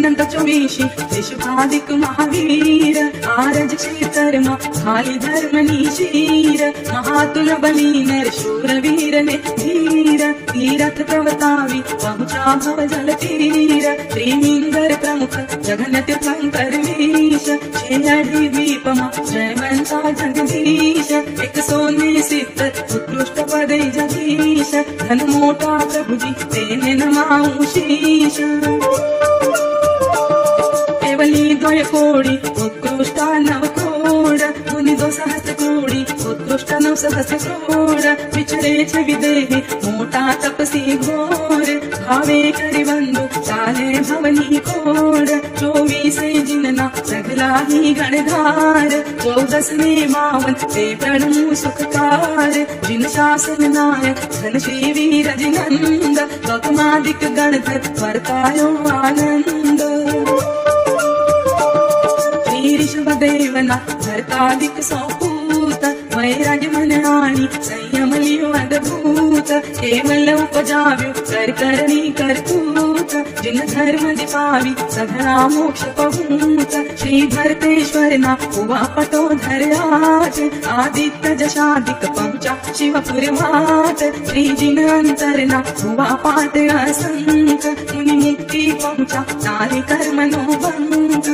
अनंत चोवीशी देशपादिक महावीर आरज क्षेत्रमा खाली धर्मनी शीर महातुल बली नर शूरवीर ने धीर तीरथ प्रवतावी पहुँचा भव जल तीर त्रिमिंदर प्रमुख जगन तीर्थंकर वीश छेड़ी द्वीपमा जयवंता जगदीश एक सोने सिद्ध उत्कृष्ट पदे जगदीश धन मोटा प्रभुजी तेने नमाऊं शीश केवली द्वय कोडी उत्कृष्ट नव क्रोड मुनि 2 सहस्र कोडी उत्कृष्ट 9 सहस्र क्रोड विचरे छ विदेह मोटा तपसी घोर भावे करी बंधु चाले भवनी कोड 24 जिनना सगला ही गणधार 14 ने मावन ते प्रणमु सुखकार जिन शासन नायक धन श्री वीर जिनंद गौतमादिक गणधर वर्तायो आनंद ऋषभदेवना भरतादिक सौपूत वैराग्य मन आणि संयम लियो अद्भुत केवल उपजाव्यो कर करणी करतूत जिन धर्म दिपावी सघळा मोक्ष पहूत श्री भरतेश्वर ना उवा पटो धर्याच आदित्य जशादिक पंचा शिवपुर मात श्री जिन अंतरना उवा पाट असंख मुनि मुक्ती पहुंचा तारे कर्म नो बंक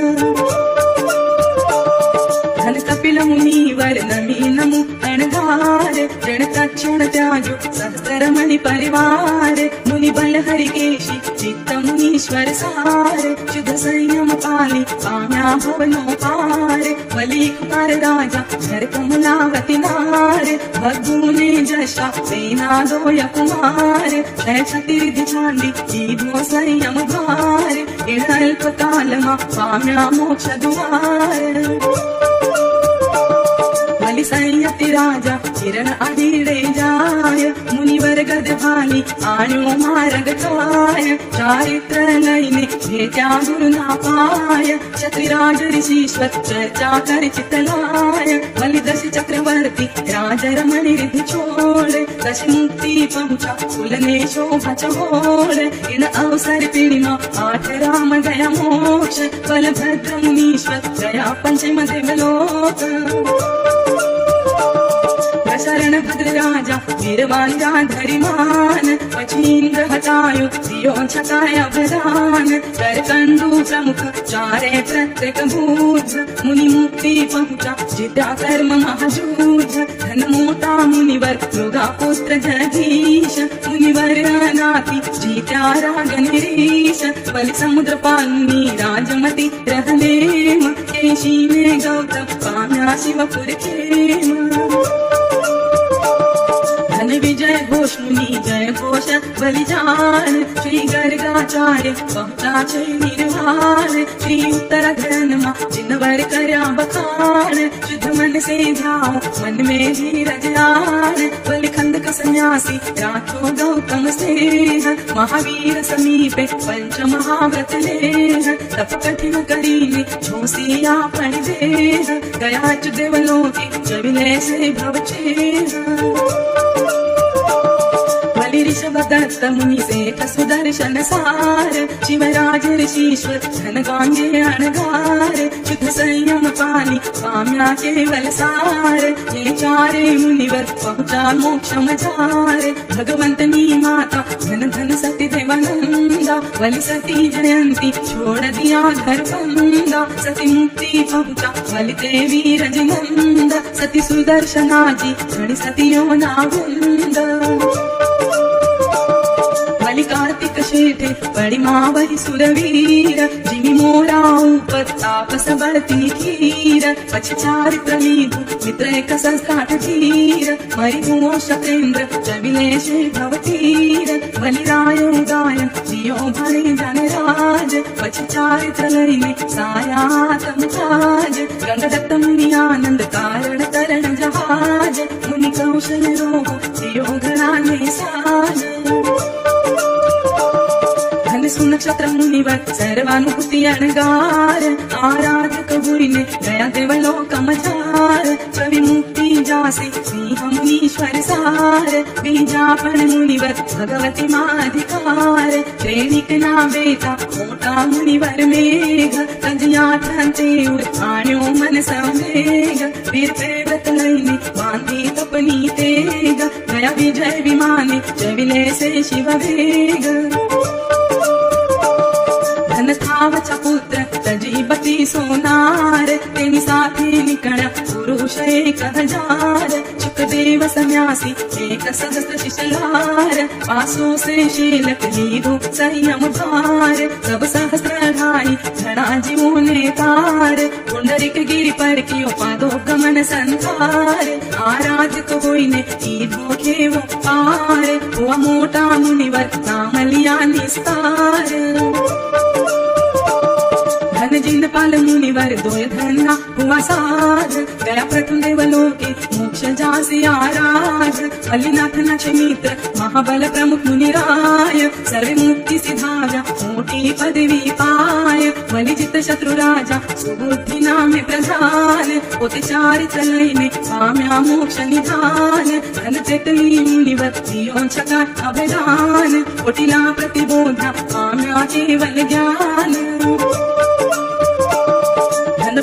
धन कपिल मुनिवर नमी नमु अणगार ऋण तक्षण त्याजो सहस्र मणि परिवार मुनि बल हरिकेशी चित्त मुनीश्वर सार शुद्ध संयम पाली काम्या भवनो पार बलि कुमार राजा झर कमलावती नार भगुने जशा सेना दोय कुमार क्षय क्षतिरिधि चांडी जीधो संयम भार अल्प कालमा काम्या मोक्ष द्वार बलि संयति राजा किरण अधीरे जाय मुनिवर गद भाली आणो मार्ग काय चारित्र लईने भेट्या गुरु ना पाय क्षत्रिराज ऋषीश्वर चर्चा कर चितलाय बलि दश चक्रवर्ती राज रमण रिधि छोड़ दश मुक्ति पहुंचा कुलने शोभा चहोड़ इन अवसर पीड़िमा 8 राम गया मोक्ष बलभद्र मुनीश्वर गया पंचम देवलोक शरण भद्र राजा वीरवान धरिमान पचीन्द्र हटायो दियो छकाया प्रधान कर कंदु प्रमुख चारे प्रत्येक भूज मुनि मुक्ति पहुंचा जित्या कर्म महाजूज धन मोटा मुनिवर मृगा पुत्र जगदीश मुनिवर नाती जीत्या राग निरीश बलि समुद्र पालनी राजमती रहनेम केशी में गौतम काम्या शिवपुर खेम धन विजय घोष मुनि जय घोष बलिजान श्री गर्गाचार्य पहुंचा छे निर्वाण श्री उत्तर धनमा जिनवर करया बखान शुद्ध मन से ध्याओ मन में धीरज आन बलि खंडक सन्यासी राखो गौतम स्नेह महावीर समीपे पंच महाव्रत लेह तप कठिन करीने झोसिया पण देह गया देवलोकी चविले से भवचेह ऋषभ दत्त मुनि सेठ सुदर्शन सार शिवराज ऋषीश्वर धन गांगे अणगार शुद्ध संयम पाली काम्या केवल सार ये चारे मुनिवर पहुंचा मोक्ष मजार भगवंत नी माता धन धन सती देवानंदा बलि सती जयंती छोड़ दिया घर बंदा सती मुक्ति पहुंचा बलि देवी रजनंदा सती सुदर्शनाजी धनी सतियो नावंदा बलि कार्तिक शेठे बड़ी मावरी सुरवीर जिमि मोरा ऊपर तापस बढ़ती खीर पछ चारित्र मीधु मित्र एक संस्काठ धीर मरि धुमो शतेन्द्र जबिले शे भवतीर बलि रायो गायन जियो भरे जन राज पछ चारित्र लईने साया तम ताज गंग दत्त मुनि आनंद कारण तरण जहाज मुनि कौशल रोग जियो घराने साज सुन नक्षत्र मुनिवर सर्वानुभूती अणगार आराधक गुरीने गया देवलोक मजार कवि मुक्ती जासे सिंह मुनीश्वर सार बीजापण मुनिवर भगवती माधिकार श्रेणिक नावेता मोठा मुनिवर मेघ तजयाठंते आणो मन संवेग वीर व्रत लईने बांधी तपनी तेग गया विजय विमाने जविले से शिव वेग धन थावचा पुत्र तजीबती सोनार तेनी साथी निकळा पुरुष 1000 चुकदेव सम्यासी 1 सहस्त्र शिशलार पासो से शीलक लीधो संयम भार सब सहस्त्र ढाई घना जीवने तार पुंडरिक गिरी पर कियो पादो गमन संसार आराधक होईने ईधो घेवो पार हुआ मोठा मुनिवर नाम लिया निस्तार धन जिंदपाल मुनिवर दोय धन्ना हुआ साध गया प्रथम देवलोके मोक्ष जासी आराध अलिनाथनाचे मित्र महाबल प्रमुख मुनिराय सर्वे मुक्ती सिधाव्या मोठी पदवी पाय बलिजित शत्रु राजा सुबुद्धी नामे प्रधान होते चारित्र लईने पाम्या मोक्ष निधान धन चेतली मुनिवर दियोंचका अभयदान कोटिला प्रतिबोधा पाम्या केवल ज्ञान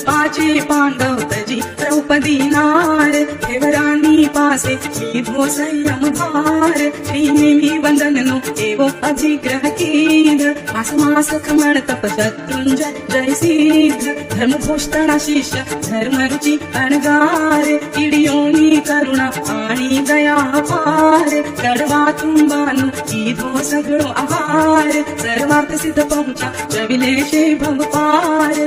पाचे पांडव तजी द्रौपदी नार देवरानी पासे लीधो संयम भार श्रीनेमी वंदननो एवो अधिग्रह कीद मास मास खमण तप शत्रुंजय जय सिद्ध धर्म घोषणा शिष्य धर्म रुचि अणगार इडियोनी करुणा आणि दया पार कडवा तुंबानु ईधो सगळो आहार सर्वार्थ सिद्ध पहुंचा जविले शे भव पार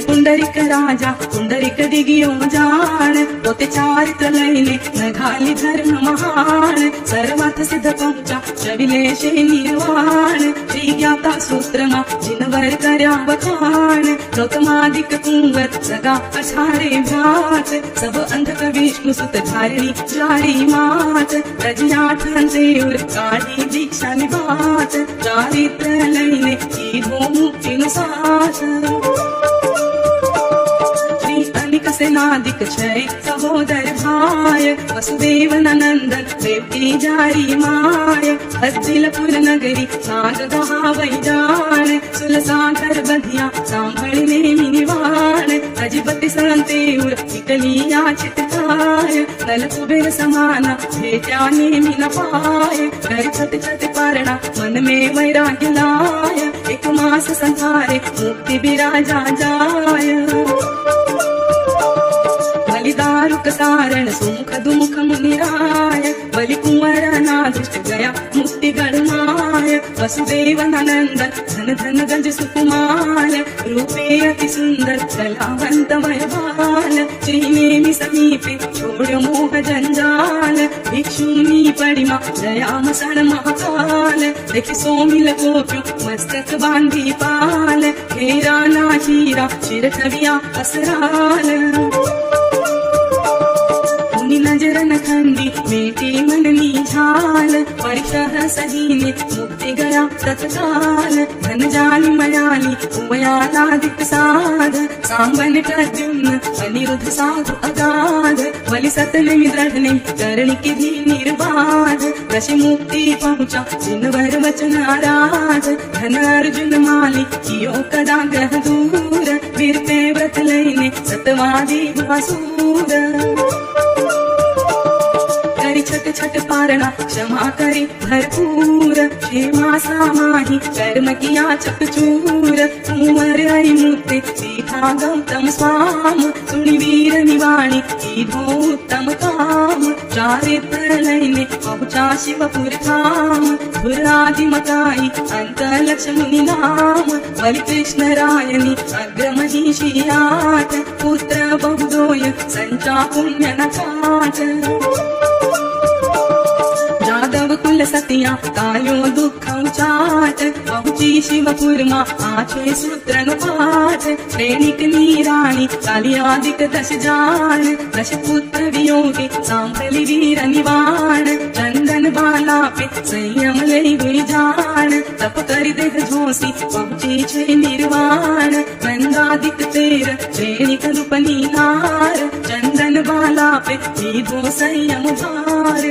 पुंडरिक राजा पुंडरिक दिगियो जाण होते चारित्र लईने नघाली धर्म महान सर्वात सिद्ध पहुंचा जविले शे निर्वाण श्री ज्ञाता सूत्रमा जिनवर कर्या बखाण गौतमादिक कुंवर सगा अछारे भ्रात सब अंधक विष्णु सुत धारिणी जारी मात प्रजयाठंते उर काढी दीक्षा निभात चारित्र लईने ईधो मुक्तीनुसार सेनादिक छय सहोदर भाय वसुदेव नंदन देवकी जारी माय हद्दिलपुर नगरी नाग गहावै जाण सुलसागर बधिया सांभळी नेमी निवाण अजिपति संते उर निकली याचित काय नल कुबेर समाना भेट्या नेमी न पाय कर छट छट पारणा मन में वैराग्य लाय 1 मास संसारे मुक्ति बिराजा जाय दारुक सारण सुमुख दुमुख मुनिराय बलि कुंवर नादुष्ट गया मुक्ति गणमाय वसुदेव नंदन धन धन गंज सुकुमार रूपे अति सुंदर कलावंत वैभाल श्रीनेमी समीपे छोड़ मोह जंजाल भिक्षुनी परिमा दयाम सण महाकाल देखि सोमिल गोप्यो मस्तक बांधी पाल घेरा ना हीरा शिर कविया असराल नजरन खंडी मेटी मननी झाल परिशह सहीने मुक्ति गया तत्काल धन जाली मयाली उमयालादिक साध सांबन प्रद्युम्न अनिरुद्ध साधु अगाध बलि सतनेमि दृढ़ने करणी की धी निर्बाध रशि मुक्ति पहुंचा जिनवर वचन आराध धन अर्जुन माली कियो कदा ग्रह दूर वीर पे व्रत लईने सतवादी वासूर छट छट पारणा क्षमा करी भरपूर क्षेमा सामाही कर्म किया चकचूर कुंवर हरि मुक्ते सीता गौतम स्वाम सुनि वीर निवाणी ईधो उत्तम काम चारित्र लईने पहुंचा शिवपुर धाम धुरादि मकाई अंत लक्ष्मणी नाम बलि कृष्ण रायनी अग्र महिषी आठ पुत्र बहुदोय संचा पुण्य नकाट जादव कुल सतिया कायो दुख उचाट पहुंची शिवपुरमा आछे सूत्र पाठ श्रेणिक नीराणी कालियादिक 10 जान 10 पुत्र वियोगी सांभली वीर निवाण चंदन बाला पे संयम ले वे जान तप करी देह झोसी पहुंची छे निर्वाण नंदादिक तेर श्रेणिक रूपनी नार चंदन बाला पे दीधो संयम भार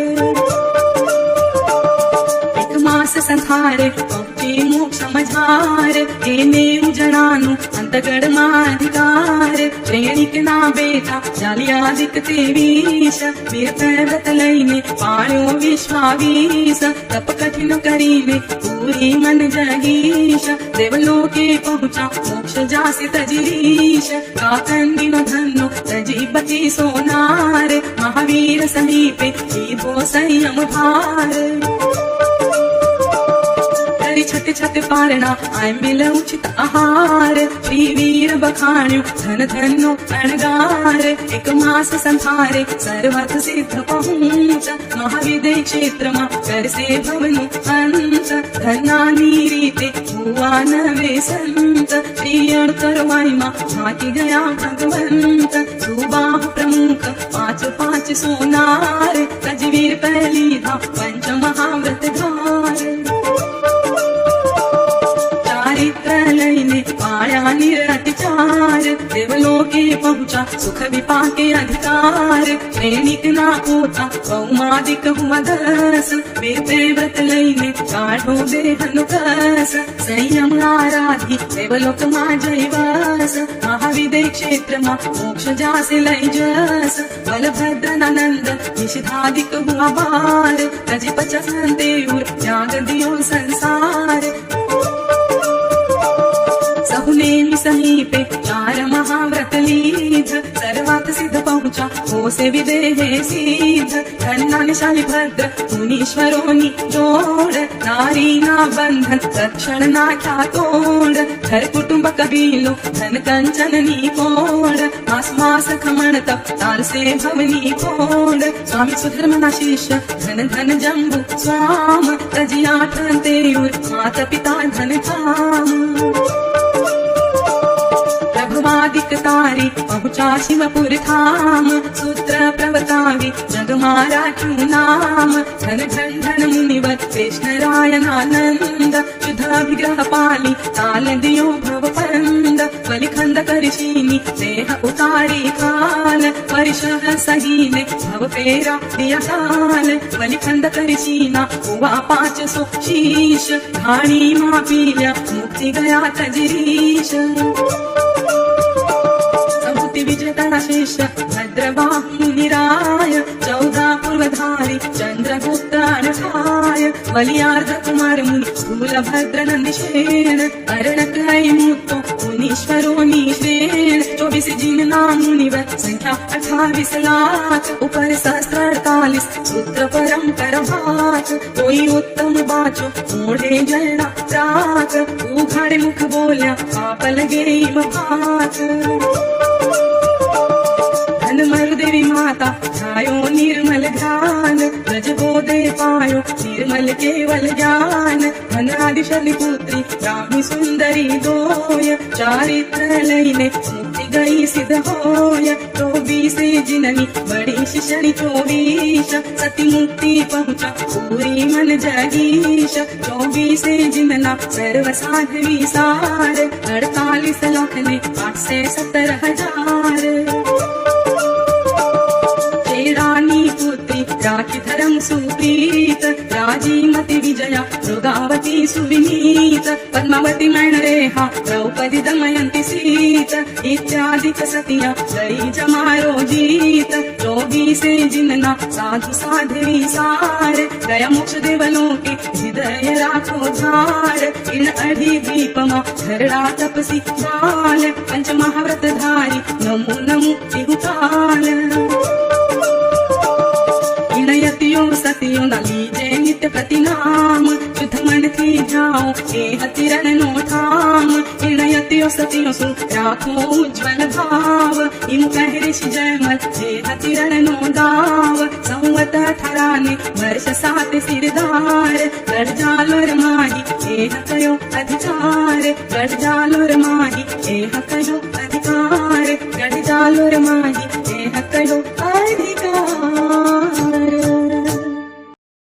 एक मास संथारे पहुंची मोक्ष मझार एने उजड़ानु अंतगढ़ माधिकार श्रेणिक ना बेटा जालियादिक तेवीश वीर पैवत लईने पाळ्यो विश्वावीस तप कठिन करीने पूरी मन जगीश देवलोके पहुंचा मोक्ष जासि तजिरीश काकंदिनो धन्नो तजीबती सोनार महावीर समीपे दीधो संयम भार छत छत पारणा आंबिल उचित आहार श्रीवीर बखाण्यो धन धन्नो अणगार एक मास संथारे सर्वथ सिद्ध पहुंच महाविदे क्षेत्र मा करसे भवनु अंत धनानी रीते हुआ नवे संत प्रियण करवाई मा झाकी गया भगवंत सुबाहु प्रमुख पांच पांच सोनार तजवीर पहली धा पंच महाव्रत धार लईने पाया निरतिचार देवलोके पहुंचा सुख विपाके अधिकार श्रेणिक ना होता कौमादिक हुआ दस वीर पे व्रत लईने काढ़ो देहनुकस संयम आराधी देवलोक मा जयवस महाविदे क्षेत्र मा मोक्ष जासे लई जस बलभद्र नंद निषिधादिक हुआ बार तजी पचसंते उर त्याग दियो संसार सहुनेमी समीपे चार महाव्रत लीध सर्वात सिद्ध पहुंचा हो से विदेहे सिद्ध धन्याशाली भद्र मुनीश्वरोनी जोड़ नारी ना बंधन रक्षण ना क्या तोड़ घर कुटुंब कबीलो धन कंचन नी कोड़ मास मास खमण तप तार से भवनी कोड़ स्वामी सुधर्म ना शिष्य धन धन जम्बु स्वाम तजी आठन तेयूर माता पिता धन धाम प्रभुवादिक तारी पहुंचा शिवपुर धाम सूत्र प्रवतावी जग मारा क्यों नाम धन धन धन मुनिवर कृष्ण रायनानंद शुद्धाभिग्रह पाली ताल दियो भव पंद बलिखंड करशीनी देह उतारी काल परिशह सहीने भव पेरा दिया काल बलिखंड करशीना हुआ 500 शीश धाणी मा पील्या मुक्ति गया तजरीश विजेता शिष्य भद्रबाहु निराय 14 पूर्वधारी चंद्रगुप्त अनठाय बलियार्ध कुमार मुनि स्थूल भद्र नंदिशेन अरणक मुक्तो मुनीश्वरोनी श्रेण 24 जिन नाम मुनिवर संख्या 28 लाख ऊपर सहस्त्र 48 सूत्र परंपर भात कोई उत्तम बाचो मोढ़े जलना राख उघाड़े मुख बोल्या पाप लगे भात मरुदेवी माता ध्यायो निर्मल ध्यान ब्रज गोदे पायो निर्मल केवल ज्ञान धनादि शनि पुत्री रामी सुंदरी दोय चारित्र लईने मुक्ति गई सिद्ध होय 24 जिननी बड़ी शिशनी 24 सती मुक्ति पहुंचा पूरी मन जगीश 24 जिनना सर्व साध्वी सार 48 लाख ने 870,000 रानी पुत्री राखी धर्म सुप्रीत राजीमती विजया मृगावती सुविनीत पद्मावती मैणरेहा द्रौपदी दमयंती सीत इत्यादि सतिया गई जमारो जीत 24 जिनना साधु साध्वी सार गया मोक्ष देवलोके हृदय राखो धार इन अढ़ी दीपमा धरड़ा तपसी बाल पंच महाव्रत धारी नमो नमो तिहुताल इणयतियो सतियो न लीजे नित्य प्रतिनाम शुद्ध मन थी जाओ हे हतिरण नो ठाम इणयतियो सतियो सु राखो उज्ज्वल भाव इम कह ऋषि जयमल हे हतिरण नो दाव संवत 18 ने वर्ष 7 सिरदार गढ़ जालोर माही हे हकयो अधिकार गढ़ जालोर माही हे हकयो अधिकार गढ़ जालोर माही हे हकयो अधिकार